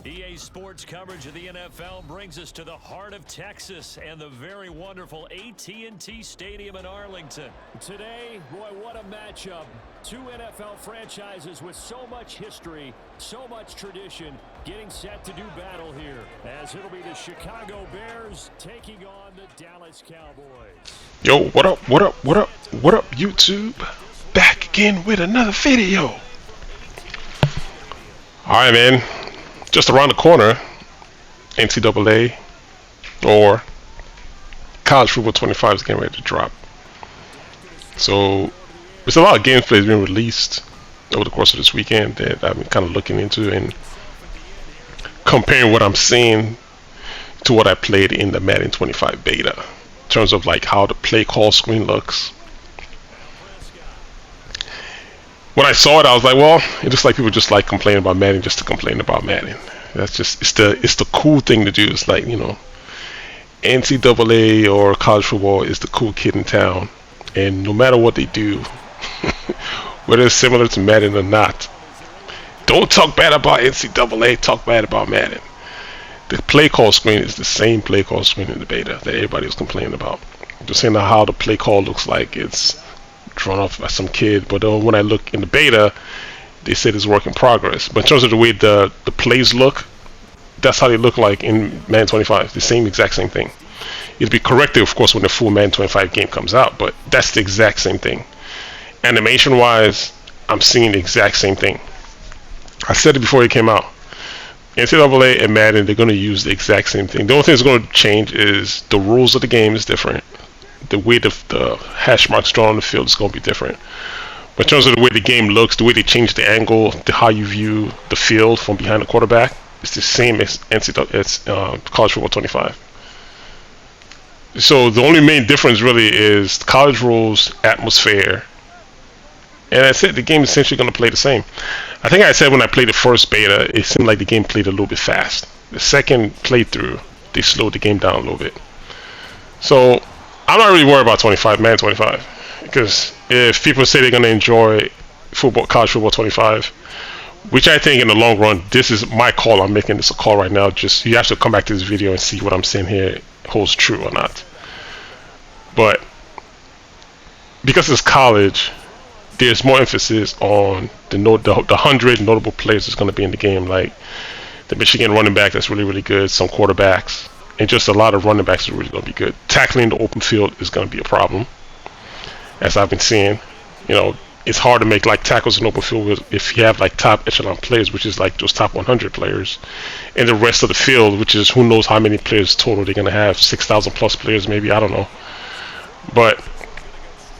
EA Sports coverage of the NFL brings us to the heart of Texas and the very wonderful AT&T Stadium in Arlington. Today, boy, what a matchup. Two NFL franchises with so much history, so much tradition, getting set to do battle here, as it'll be the Chicago Bears taking on the Dallas Cowboys. Yo, what up, YouTube? Back again with another video. Alright, man. Just around the corner, NCAA or College Football 25 is getting ready to drop. So there's a lot of gameplay being released over the course of this weekend that I've been kind of looking into and comparing what I'm seeing to what I played in the Madden 25 beta in terms of like how the play call screen looks. When I saw it, I was like, well, it's just like people just like complaining about Madden just to complain about Madden. That's just it's the cool thing to do. It's like, you know, NCAA or college football is the cool kid in town, and no matter what they do, whether it's similar to Madden or not, don't talk bad about NCAA. Talk bad about Madden. The play call screen is the same play call screen in the beta that everybody was complaining about. Just saying how the play call looks like it's drawn off by some kid, but when I look in the beta, they said it's work in progress. But in terms of the way the plays look, that's how they look like in Madden 25. The exact same thing. It'll be corrected, of course, when the full Madden 25 game comes out, but that's the exact same thing. Animation wise, I'm seeing the exact same thing. I said it before it came out. NCAA and Madden, they're going to use the exact same thing. The only thing that's going to change is the rules of the game is different. The way the hash marks drawn on the field is going to be different. But in terms of the way the game looks, the way they change the angle, how you view the field from behind the quarterback, it's the same as College Football 25. So the only main difference really is college rules, atmosphere, and that's it. The game is essentially going to play the same. I think I said when I played the first beta, it seemed like the game played a little bit fast. The second playthrough, they slowed the game down a little bit. So I'm not really worried about Madden 25, because if people say they're going to enjoy college football 25, which I think in the long run, this is my call. I'm making this a call right now. Just you have to come back to this video and see what I'm saying here holds true or not. But because it's college, there's more emphasis on the 100 notable players that's going to be in the game, like the Michigan running back that's really, really good, some quarterbacks, and just a lot of running backs are really going to be good. Tackling the open field is going to be a problem, as I've been seeing. You know, it's hard to make like tackles in open field if you have like top echelon players, which is like those top 100 players, and the rest of the field, which is who knows how many players total they're going to have, 6,000 plus players maybe, I don't know. But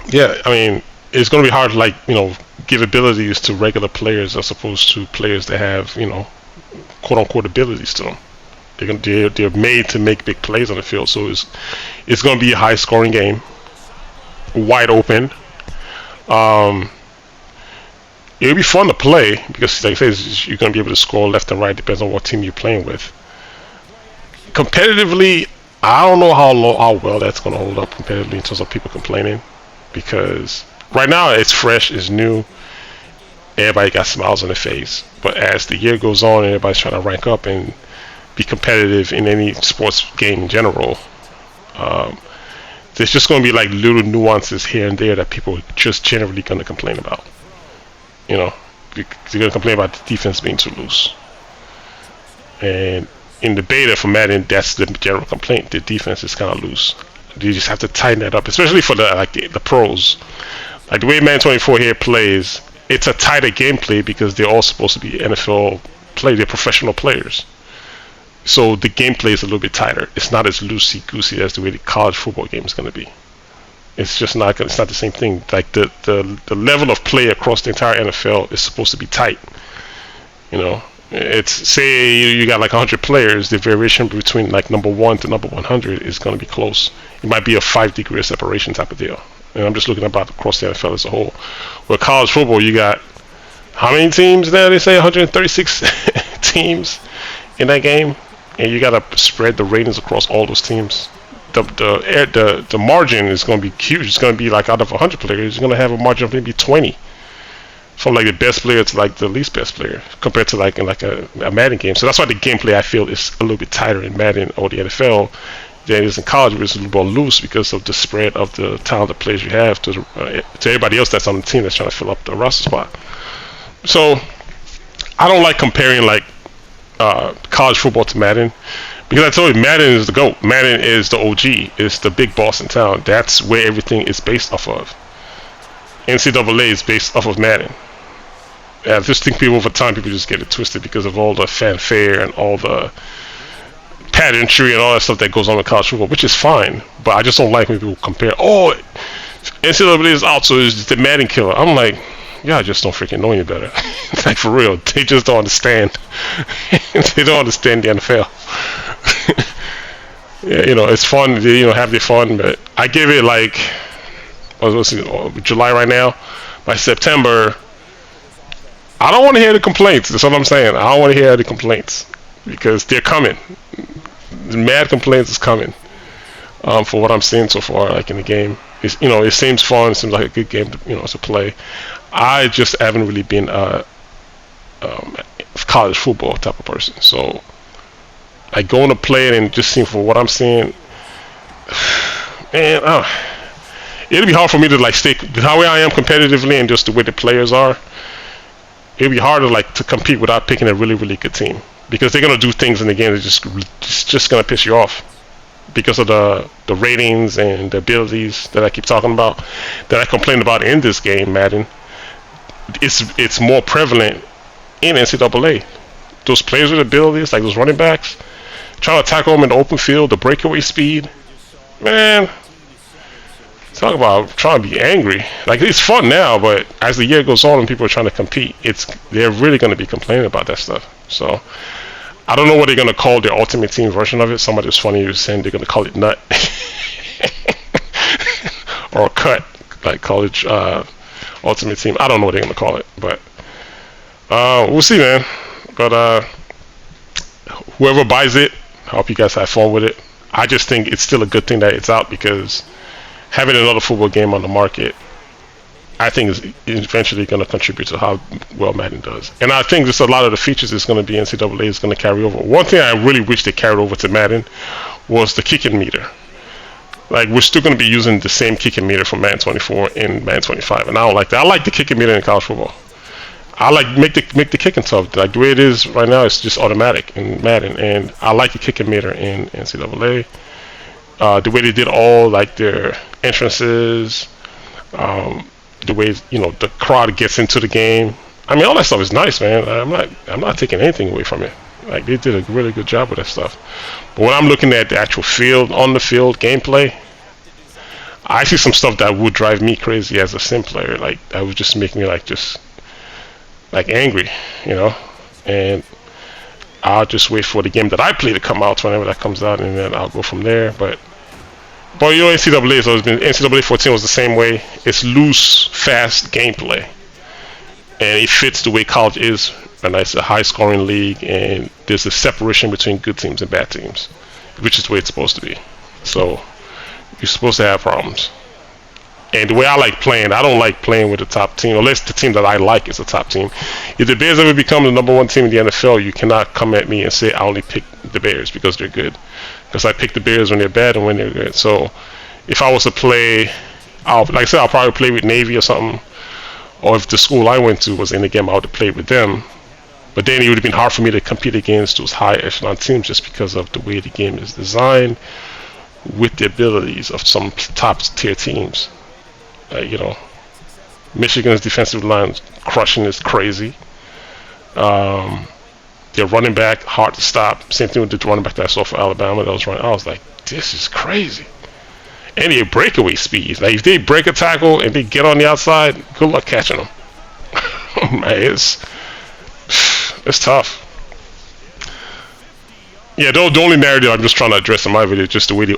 yeah, I mean, it's going to be hard to, like, you know, give abilities to regular players as opposed to players that have, you know, quote unquote abilities to them. They're made to make big plays on the field, so it's going to be a high scoring game, wide open. It'll be fun to play because, like I say, you're going to be able to score left and right, depends on what team you're playing with. Competitively, I don't know how well that's going to hold up competitively in terms of people complaining, because right now it's fresh, it's new, everybody got smiles on their face. But as the year goes on and everybody's trying to rank up and be competitive in any sports game in general, there's just going to be like little nuances here and there that people are just generally going to complain about. You know, they're going to complain about the defense being too loose. And in the beta for Madden, that's the general complaint. The defense is kind of loose. You just have to tighten that up, especially for the pros. Like the way Madden 24 here plays, it's a tighter gameplay because they're all supposed to be NFL players. They're professional players. So the gameplay is a little bit tighter. It's not as loosey-goosey as the way the college football game is going to be. It's just not. It's not the same thing. Like the level of play across the entire NFL is supposed to be tight. You know, it's, say you got like 100 players. The variation between like number 1 to number 100 is going to be close. It might be a 5-degree separation type of deal. And I'm just looking about across the NFL as a whole. With college football, you got how many teams now? They say 136 teams in that game, and you got to spread the ratings across all those teams. The margin is going to be huge. It's going to be like out of 100 players, you're going to have a margin of maybe 20 from like the best player to like the least best player compared to like in like a Madden game. So that's why the gameplay I feel is a little bit tighter in Madden or the NFL than it is in college, where it's a little more loose because of the spread of the talented players you have to everybody else that's on the team that's trying to fill up the roster spot. So I don't like comparing like college football to Madden, because I told you Madden is the GOAT. Madden is the OG. It's the big boss in town. That's where everything is based off of. NCAA is based off of Madden. I just think people over time, people just get it twisted because of all the fanfare and all the pageantry and all that stuff that goes on with college football, which is fine. But I just don't like when people compare, oh, NCAA is out, so it's the Madden killer. I'm like, yeah, I just don't freaking know any better. Like, for real, they just don't understand. They don't understand the NFL. Yeah, you know, it's fun. They, you know, have their fun, but I give it like, July right now. By September, I don't want to hear the complaints. That's what I'm saying. I don't want to hear the complaints because they're coming. The mad complaints is coming. For what I'm seeing so far, like in the game, it's, you know, it seems fun. It seems like a good game to, you know, to play. I just haven't really been a college football type of person. So I go to play it and just seeing for what I'm seeing, man, it'll be hard for me to like stay how I am competitively and just the way the players are. It'll be hard to like to compete without picking a really, really good team, because they're gonna do things in the game that just gonna piss you off because of the ratings and the abilities that I keep talking about, that I complain about in this game, Madden. It's more prevalent in NCAA. Those players with abilities, like those running backs, trying to tackle them in the open field, the breakaway speed, man. Talk about trying to be angry. Like, it's fun now, but as the year goes on and people are trying to compete, they're really going to be complaining about that stuff. So I don't know what they're going to call their Ultimate Team version of it. Somebody was funny, was saying they're going to call it Nut or Cut, like college Ultimate Team. I don't know what they're going to call it, but we'll see, man. But whoever buys it, I hope you guys have fun with it. I just think it's still a good thing that it's out, because having another football game on the market, I think, is eventually going to contribute to how well Madden does. And I think just a lot of the features is going to be NCAA is going to carry over. One thing I really wish they carried over to Madden was the kicking meter. Like, we're still going to be using the same kicking meter from Madden 24 in Madden 25, and I don't like that. I like the kicking meter in college football. I like make the kicking tough. Like, the way it is right now, it's just automatic in Madden, and I like the kicking meter in NCAA. The way they did all like their entrances, the way, you know, the crowd gets into the game. I mean, all that stuff is nice, man. I'm not taking anything away from it. Like, they did a really good job with that stuff. But when I'm looking at the actual field, on the field gameplay, I see some stuff that would drive me crazy as a sim player. Like, that would just make me like angry, you know. And I'll just wait for the game that I play to come out whenever that comes out, and then I'll go from there. But you know, NCAA has always been, NCAA 14 was the same way. It's loose, fast gameplay, and it fits the way college is. And it's a high-scoring league, and there's a separation between good teams and bad teams, which is the way it's supposed to be. So you're supposed to have problems. And the way I like playing, I don't like playing with the top team, unless the team that I like is the top team. If the Bears ever become the #1 team in the NFL, you cannot come at me and say I only pick the Bears because they're good. Because I pick the Bears when they're bad and when they're good. So if I was to play, like I said, I'll probably play with Navy or something. Or if the school I went to was in the game, I would have played with them. But then it would have been hard for me to compete against those high echelon teams just because of the way the game is designed with the abilities of some top tier teams. You know, Michigan's defensive line crushing is crazy. Their running back, hard to stop. Same thing with the running back that I saw for Alabama that was running. I was like, this is crazy. And their breakaway speed. Like, if they break a tackle and they get on the outside, good luck catching them. Man, it's tough. Yeah, the only narrative I'm just trying to address in my video is just the way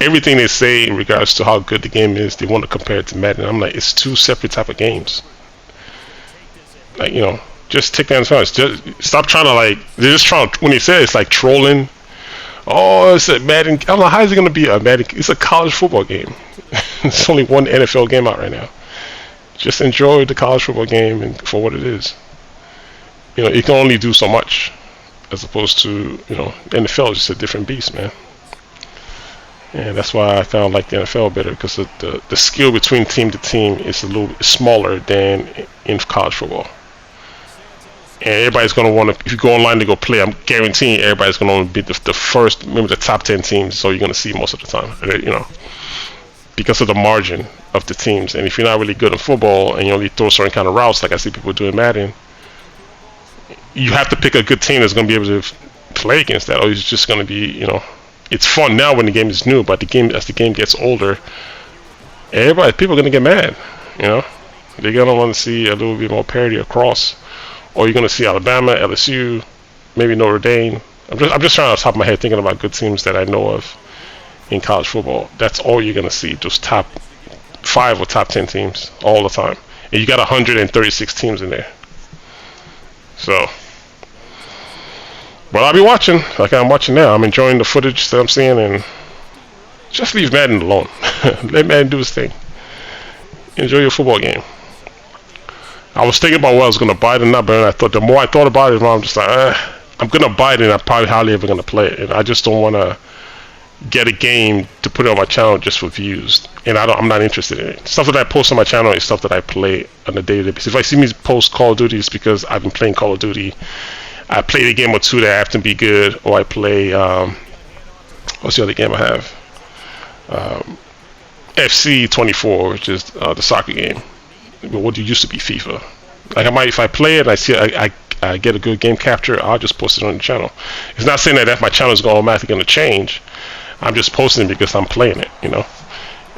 everything they say in regards to how good the game is, they want to compare it to Madden. I'm like, it's two separate type of games. Like, you know, just take that into account. Just stop trying to, like, they're just trying to, when they say it's like trolling, oh, it's a Madden. I'm like, how is it going to be a Madden? It's a college football game. It's only one NFL game out right now. just enjoy the college football game and for what it is. You know, it can only do so much, as opposed to, you know, NFL is just a different beast, man. And that's why I kind of like the NFL better, because the skill between team to team is a little bit smaller than in college football. And everybody's going to want to, if you go online to go play, I'm guaranteeing everybody's going to want to be the first, maybe the top 10 teams, so you're going to see most of the time, you know, because of the margin of the teams. And if you're not really good in football and you only throw certain kind of routes, like I see people doing Madden, you have to pick a good team that's going to be able to play against that, or it's just going to be, you know, it's fun now when the game is new, but the game, as the game gets older, people are going to get mad, you know. They're going to want to see a little bit more parity across, or you're going to see Alabama, LSU, maybe Notre Dame. I'm just trying off the top of my head thinking about good teams that I know of in college football. That's all you're going to see, those top 5 or top 10 teams all the time. And you got 136 teams in there. So, but I'll be watching, like I'm watching now. I'm enjoying the footage that I'm seeing, and just leave Madden alone. Let Madden do his thing. Enjoy your football game. I was thinking about what I was going to buy it or not, but I thought the more I thought about it, I'm just like, I'm going to buy it, and I'm probably hardly ever going to play it. And I just don't want to get a game to put it on my channel just for views. And I'm not interested in it. Stuff that I post on my channel is stuff that I play on a daily basis. If I see me post Call of Duty, it's because I've been playing Call of Duty. I played a game or two that I have to be good, or I play, what's the other game I have? FC24, which is the soccer game. What used to be FIFA. Like, I might, if I play it and I see I get a good game capture, I'll just post it on the channel. It's not saying that my channel is automatically going to change. I'm just posting because I'm playing it, you know.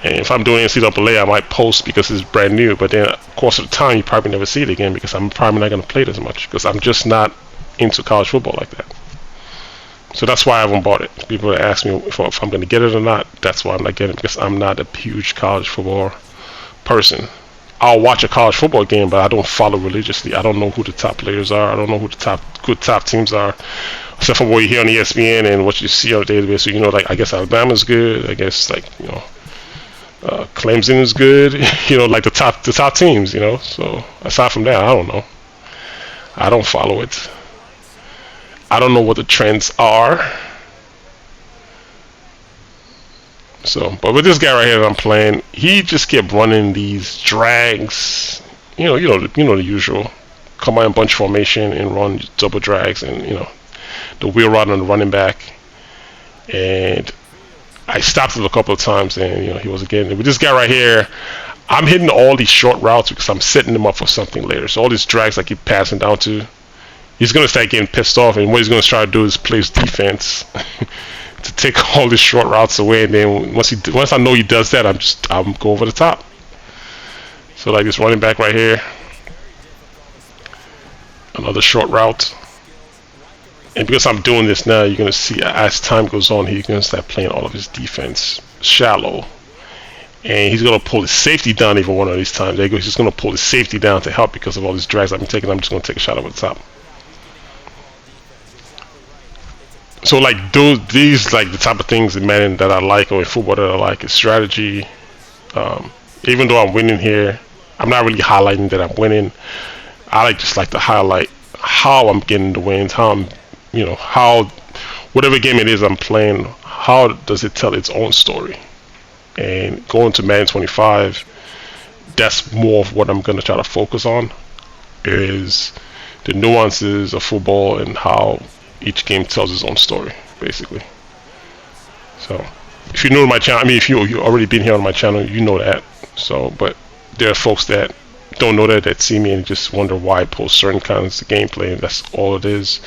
And if I'm doing NCAA, I might post because it's brand new, but then of course of the time you probably never see it again, because I'm probably not going to play it as much, because I'm just not into college football like that. So that's why I haven't bought it. People that ask me if I'm going to get it or not, that's why I'm not getting it, because I'm not a huge college football person. I'll watch a college football game, but I don't follow religiously. I don't know who the top players are. I don't know who the good top teams are, except for what you hear on ESPN and what you see on a daily basis. So, you know, like, I guess Alabama's good. I guess, like, you know, Clemson is good. You know, like the top teams. You know. So aside from that, I don't know. I don't follow it. I don't know what the trends are. So, but with this guy right here that I'm playing, he just kept running these drags. You know the usual. Come out in bunch formation and run double drags, and you know, the wheel route on the running back. And I stopped it a couple of times, and you know, he wasn't getting it. With this guy right here, I'm hitting all these short routes because I'm setting him up for something later. So all these drags I keep passing down to, he's gonna start getting pissed off, and what he's gonna try to do is play his defense to take all these short routes away. And then once I know he does that, I'm go over the top. So like this running back right here, another short route. And because I'm doing this now, you're gonna see as time goes on, he's gonna start playing all of his defense shallow, and he's gonna pull his safety down even one of these times. There you go. He's just gonna pull his safety down to help because of all these drags I've been taking. I'm just gonna take a shot over the top. So like these like the type of things in Madden that I like, or in football that I like, is strategy. Even though I'm winning here, I'm not really highlighting that I'm winning. I just like to highlight how I'm getting the wins, how I'm, you know, how whatever game it is I'm playing, how does it tell its own story. And going to Madden 25, that's more of what I'm going to try to focus on, is the nuances of football and how each game tells its own story, basically. So if you're new to my channel, I mean, if you already been here on my channel, you know that. So, but there are folks that don't know that see me and just wonder why I post certain kinds of gameplay, and that's all it is.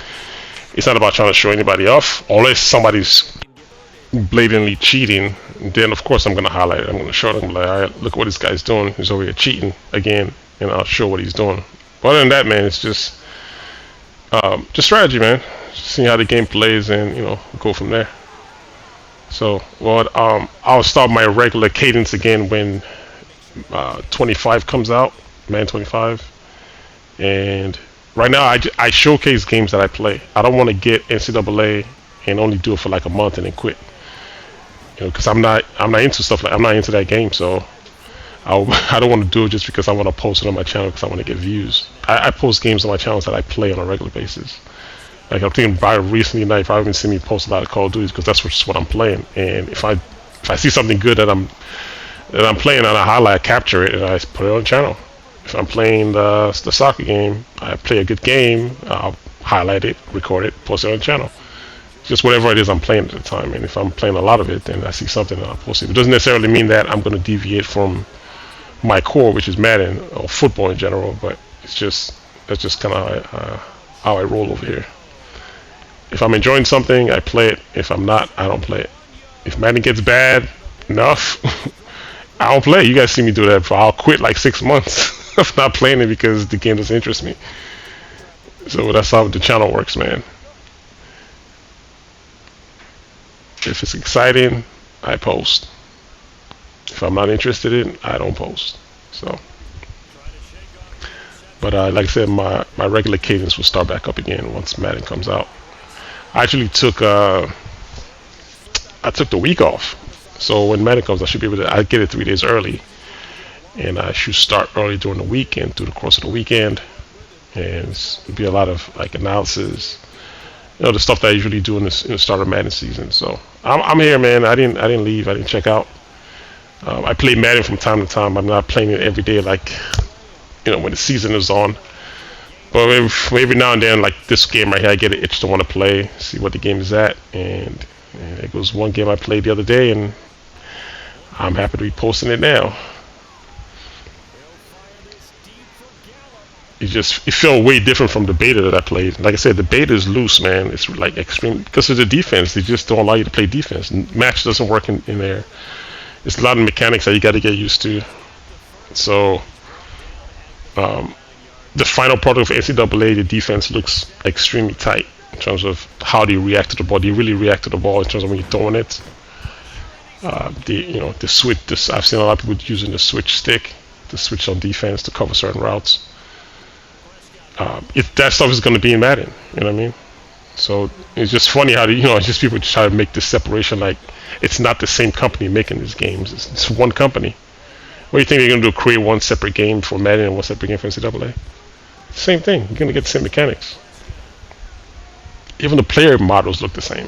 It's not about trying to show anybody off, unless somebody's blatantly cheating. Then of course I'm going to highlight it. I'm going to show them, like, all right, look what this guy's doing. He's over here cheating again, and I'll show what he's doing. But other than that, man, it's just strategy, man. Just seeing how the game plays, and you know, go from there. So, well, I'll start my regular cadence again when 25 comes out, Madden 25. And right now, I showcase games that I play. I don't want to get NCAA and only do it for like a month and then quit. You know, because I'm not into stuff like, I'm not into that game. So I don't want to do it just because I want to post it on my channel because I want to get views. I post games on my channels that I play on a regular basis. Like I'm thinking about recently night, if I haven't seen me post a lot of Call of Duty because that's just what I'm playing. And if I see something good that I'm playing and I highlight, I capture it and I put it on the channel. If I'm playing the soccer game, I play a good game, I'll highlight it, record it, post it on the channel. Just whatever it is I'm playing at the time. And if I'm playing a lot of it, then I see something and I'll post it. It doesn't necessarily mean that I'm going to deviate from my core, which is Madden or football in general, but that's just kind of how I roll over here. If I'm enjoying something, I play it. If I'm not, I don't play it. If Madden gets bad enough, I don't play it. You guys see me do that. I'll quit like 6 months of not playing it because the game doesn't interest me. So that's how the channel works, man. If it's exciting, I post. If I'm not interested in, I don't post. So, but like I said, my regular cadence will start back up again once Madden comes out. I actually took the week off, so when Madden comes, I should be able to. I get it 3 days early, and I should start early during the weekend, through the course of the weekend, and it'll be a lot of like analysis, the stuff that I usually do in the start of Madden season. So I'm here, man. I didn't leave. I didn't check out. I play Madden from time to time. I'm not playing it every day, like when the season is on. But every now and then, like this game right here, I get an itch to want to play, see what the game is at, and it was one game I played the other day, and I'm happy to be posting it now. It felt way different from the beta that I played. Like I said, the beta is loose, man. It's like extreme because of the defense. They just don't allow you to play defense. Match doesn't work in there. It's a lot of mechanics that you got to get used to. So, the final product of NCAA, the defense looks extremely tight in terms of how they react to the ball. They really react to the ball in terms of when you're throwing it. The switch. I've seen a lot of people using the switch stick to switch on defense to cover certain routes. If that stuff is going to be in Madden, you know what I mean? So it's just funny how it's just people try to make this separation like it's not the same company making these games. It's one company. What do you think they're going to do? Create one separate game for Madden and one separate game for NCAA? Same thing. You're going to get the same mechanics. Even the player models look the same.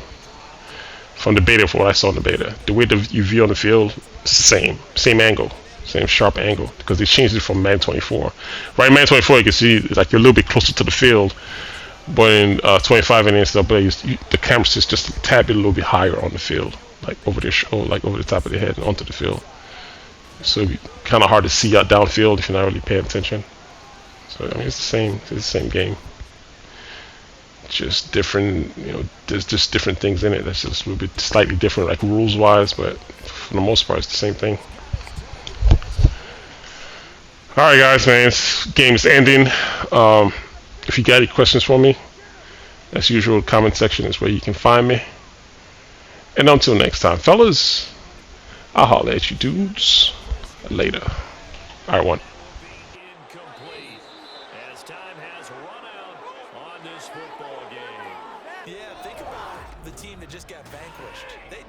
From the beta, for what I saw in the beta, the way you view on the field, it's the same angle, same sharp angle, because they changed it from Madden 24. Right, Madden 24, you can see it's like you're a little bit closer to the field, but in 25 and NCAA, the camera sits just a tad bit a little bit higher on the field, like over their like over the top of their head and onto the field. So it'd be kind of hard to see out downfield if you're not really paying attention. So I mean, it's the same game. Just different, there's just different things in it that's just a little bit slightly different, like rules wise, but for the most part, it's the same thing. Alright guys, man, this game is ending. If you got any questions for me, as usual, comment section is where you can find me. And until next time, fellas, I'll holler at you dudes later. Alright, one. As time has run out on this football game. Yeah, think about the team that just got vanquished. They